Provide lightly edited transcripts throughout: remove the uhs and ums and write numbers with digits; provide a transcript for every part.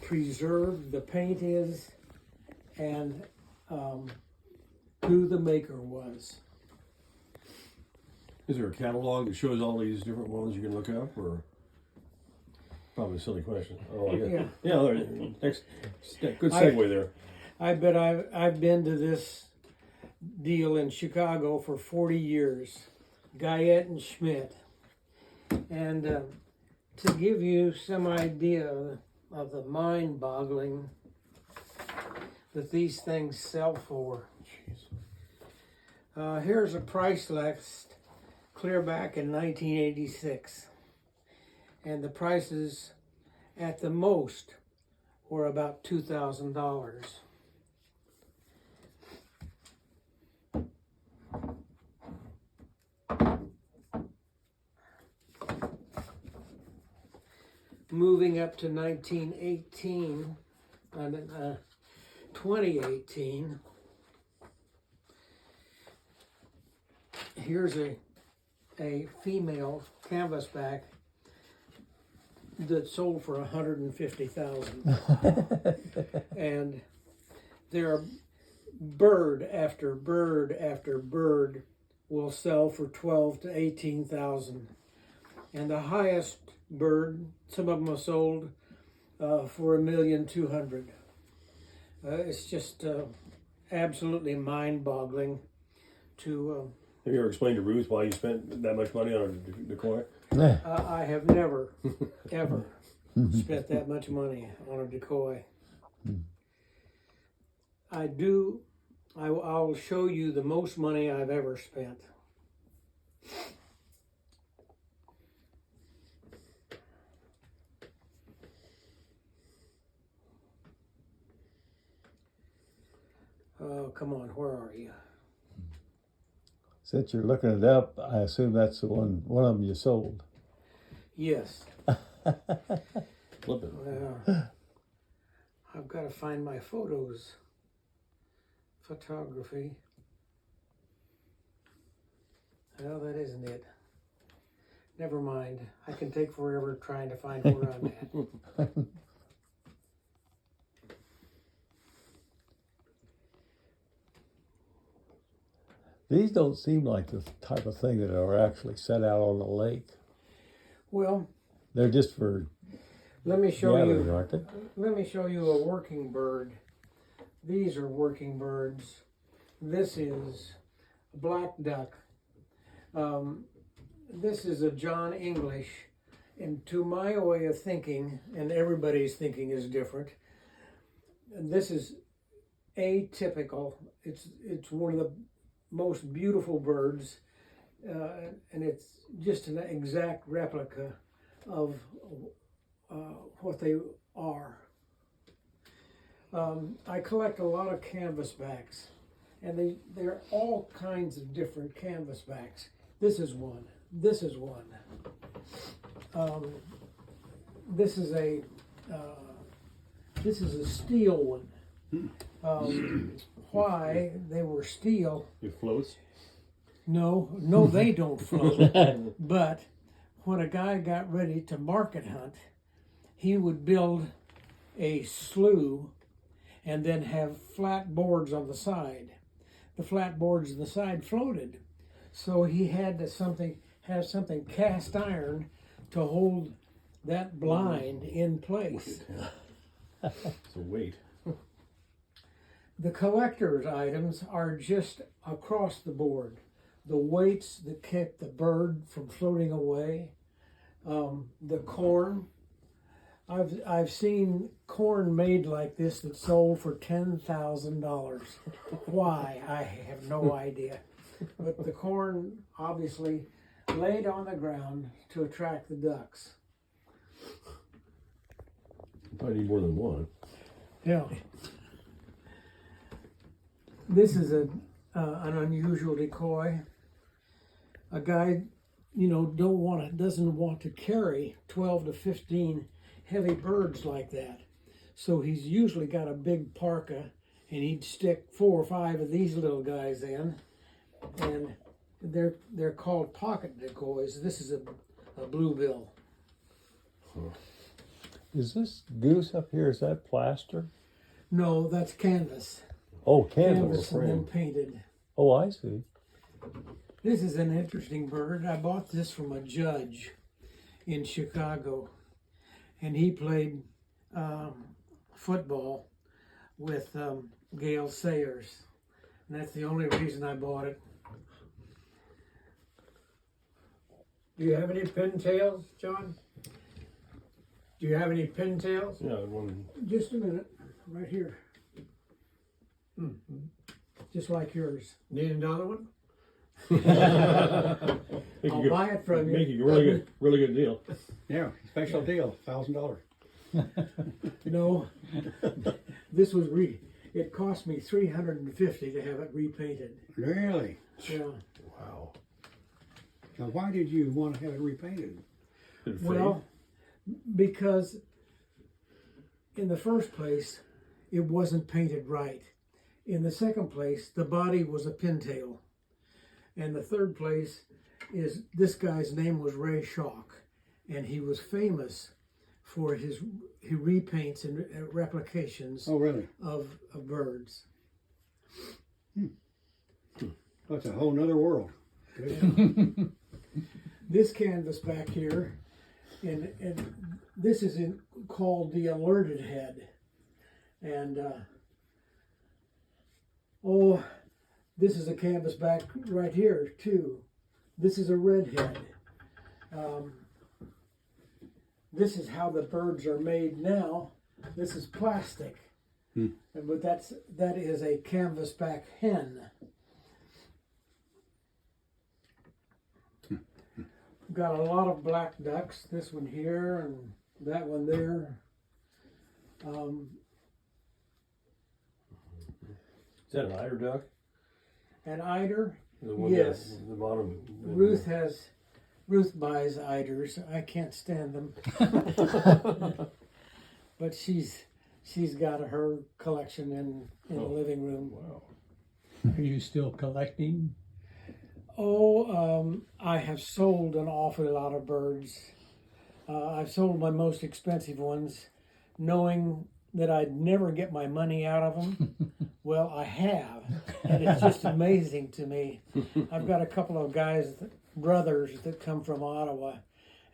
preserved the paint is and who the maker was. Is there a catalog that shows all these different ones you can look up, or probably a silly question? Oh, yeah. Next, good segue there. I bet I've been to this deal in Chicago for 40 years, Guyette and Schmidt, and to give you some idea of the mind-boggling that these things sell for. Here's a price list clear back in 1986, and the prices at the most were about $2,000. Moving up to 2018, here's a female canvasback that sold for $150,000, and there are bird after bird after bird will sell for $12,000 to $18,000, and the highest bird, some of them are sold for $1,200,000. It's just absolutely mind-boggling to. Have you ever explained to Ruth why you spent that much money on a decoy? I have never, ever spent that much money on a decoy. I'll show you the most money I've ever spent. Oh, come on, where are you? Since you're looking it up, I assume that's the one of them you sold. Yes. Flip it. Well, I've got to find my photos. Photography. Well, that isn't it. Never mind. I can take forever trying to find where I'm at. These don't seem like the type of thing that are actually set out on the lake. Well, they're just for let me show you. Aren't they? Let me show you a working bird. These are working birds. This is a black duck. This is a John English, and to my way of thinking, and everybody's thinking is different. This is atypical. It's one of the most beautiful birds, and it's just an exact replica of what they are. I collect a lot of canvasbacks, and they're all kinds of different canvasbacks. This is one. This is one. This is a steel one. Why they were steel? It floats? No, they don't float. But when a guy got ready to market hunt, he would build a slough and then have flat boards on the side. The flat boards on the side floated, so he had to have something cast iron to hold that blind in place. It's a weight. The collector's items are just across the board. The weights that kept the bird from floating away, the corn. I've seen corn made like this that sold for $10,000. Why? I have no idea. But the corn obviously laid on the ground to attract the ducks. You probably need more than one. Yeah. This is an unusual decoy. A guy, doesn't want to carry 12 to 15 heavy birds like that. So he's usually got a big parka, and he'd stick 4 or 5 of these little guys in, and they're called pocket decoys. This is a bluebill. Huh. Is this goose up here, is that plaster? No, that's canvas. Oh, Canvas canvas. and then painted. Oh, I see. This is an interesting bird. I bought this from a judge in Chicago, and he played football with Gale Sayers, and that's the only reason I bought it. Do you have any pintails, John? Do you have any pintails? Yeah, one. Just a minute, right here. Just like yours. Need another one? I'll buy it from Make you. you a really good deal. Yeah, special deal, $1,000. No, this was it cost me $350 to have it repainted. Really? Yeah. Wow. Now, why did you want to have it repainted? Did it Well, because in the first place, it wasn't painted right. In the second place, the body was a pintail. And the third place is this guy's name was Ray Schock, and he was famous for his repaints and replications Oh, really? of birds. That's a whole nother world. This canvas back here, and this is called the alerted head, and this is a canvas back right here too. This is a redhead. This is how the birds are made now. This is plastic, but that is a canvas back hen. Got a lot of black ducks. This one here and that one there. Is that an eider duck? An eider. The one Yes. The bottom. Ruth buys eiders. I can't stand them. But she's got her collection in the living room. Wow. Are you still collecting? I have sold an awful lot of birds. I've sold my most expensive ones, knowing that I'd never get my money out of them. Well, I have, and it's just amazing to me. I've got a couple of brothers that come from Ottawa,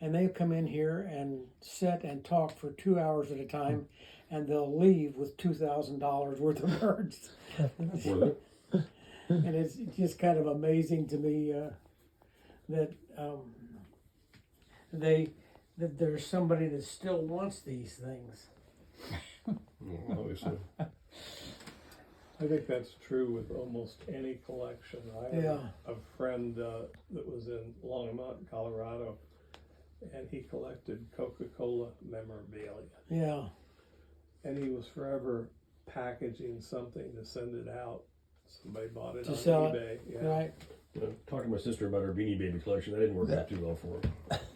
and they come in here and sit and talk for 2 hours at a time, and they'll leave with $2,000 worth of birds. And it's just kind of amazing to me that there's somebody that still wants these things. Obviously. I think that's true with almost any collection. I have a friend that was in Longmont, Colorado, and he collected Coca-Cola memorabilia. Yeah. And he was forever packaging something to send it out. Somebody bought it To on sell it, eBay. Yeah. Right. Talked to my sister about her Beanie Baby collection. That didn't work out too well for her.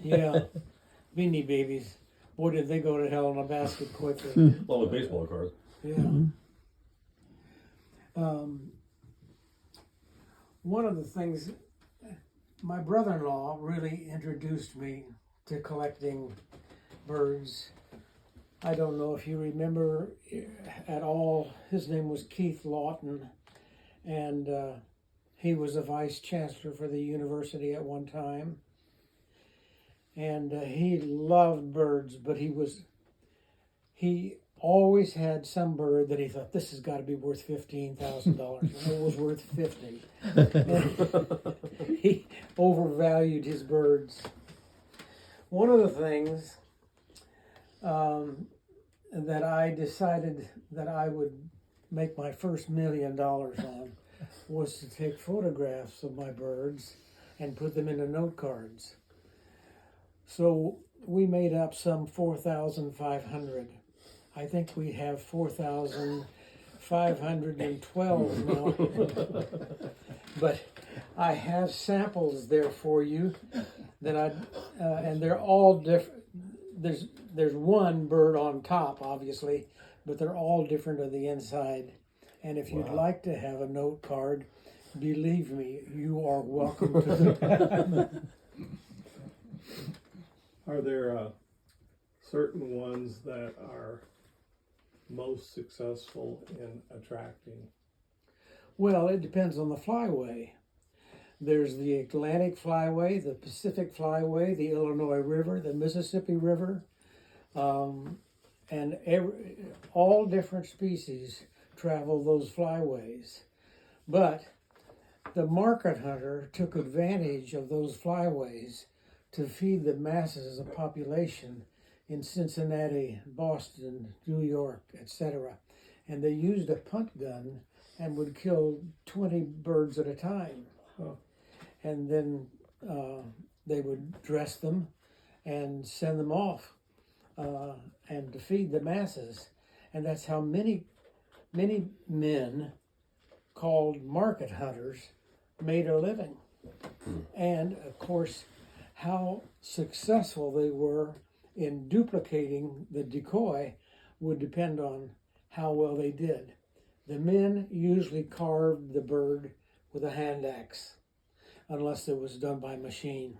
Yeah. Beanie Babies. Boy, did they go to hell in a basket quickly. Along with baseball cards. Yeah. One of the things, my brother-in-law really introduced me to collecting birds. I don't know if you remember at all. His name was Keith Lawton, and he was a vice chancellor for the university at one time. And he loved birds, but he always had some bird that he thought, this has got to be worth $15,000. And it was worth 50. He overvalued his birds. One of the things that I decided that I would make my first $1 million on was to take photographs of my birds and put them into note cards. So we made up some 4,500. I think we have 4,512 now. But I have samples there for you that and they're all different. There's one bird on top, obviously, but they're all different on the inside. And if you'd like to have a note card, believe me, you are welcome to. Are there certain ones that are most successful in attracting? Well, it depends on the flyway. There's the Atlantic Flyway, the Pacific Flyway, the Illinois River, the Mississippi River, and all different species travel those flyways. But the market hunter took advantage of those flyways to feed the masses of population in Cincinnati, Boston, New York, etc. And they used a punt gun and would kill 20 birds at a time. Huh. And then they would dress them and send them off and to feed the masses. And that's how many men called market hunters made a living. And of course, how successful they were in duplicating the decoy would depend on how well they did. The men usually carved the bird with a hand axe, unless it was done by machine.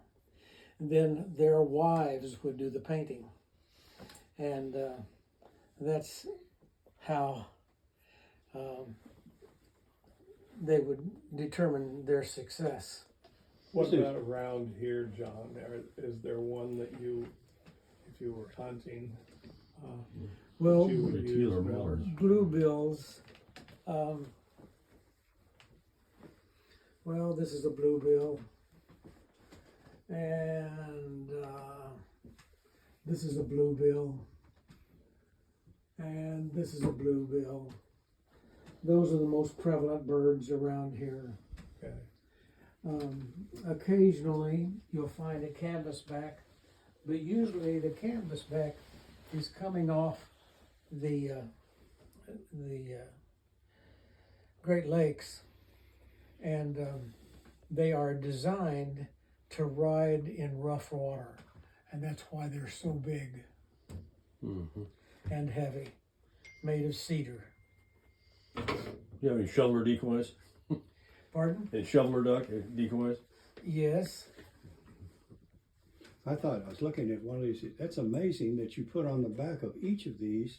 Then their wives would do the painting. And that's how they would determine their success. What about around here, John? Is there one that you, if you were hunting, Well, that you would Teal use or more? mallards? bluebills. Well, this is a bluebill, and this is a bluebill, and this is a bluebill. Those are the most prevalent birds around here. Okay. Occasionally, you'll find a canvasback, but usually the canvasback is coming off the Great Lakes, and they are designed to ride in rough water, and that's why they're so big and heavy, made of cedar. You have any shoveler decoys? Pardon? Any shoveler duck decoys? Yes. I thought, I was looking at one of these, that's amazing that you put on the back of each of these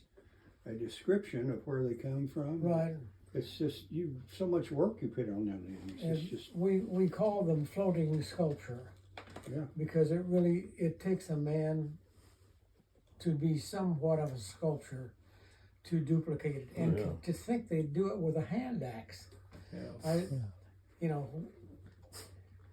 a description of where they come from. Right. It's just, so much work you put on them. And It's just, we call them floating sculpture. Yeah. Because it takes a man to be somewhat of a sculpture to duplicate it, and yeah. to think they do it with a hand axe. Yeah.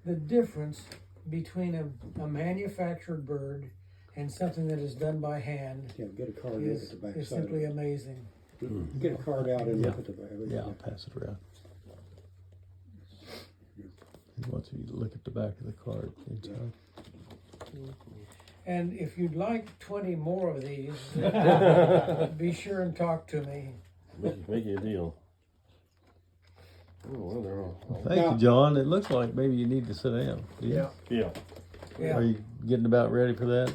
The difference between a manufactured bird and something that is done by hand yeah, get a card, look at the back is side. simply amazing. Get a card out and Yeah. look at the back. Yeah, I'll pass it around. He wants you to look at the back of the card inside. And if you'd like 20 more of these, be sure and talk to me. Make you a deal. Oh, well, they're all. Well, thank you, John. It looks like maybe you need to sit down. Do you? Yeah. Yeah. Are you getting about ready for that?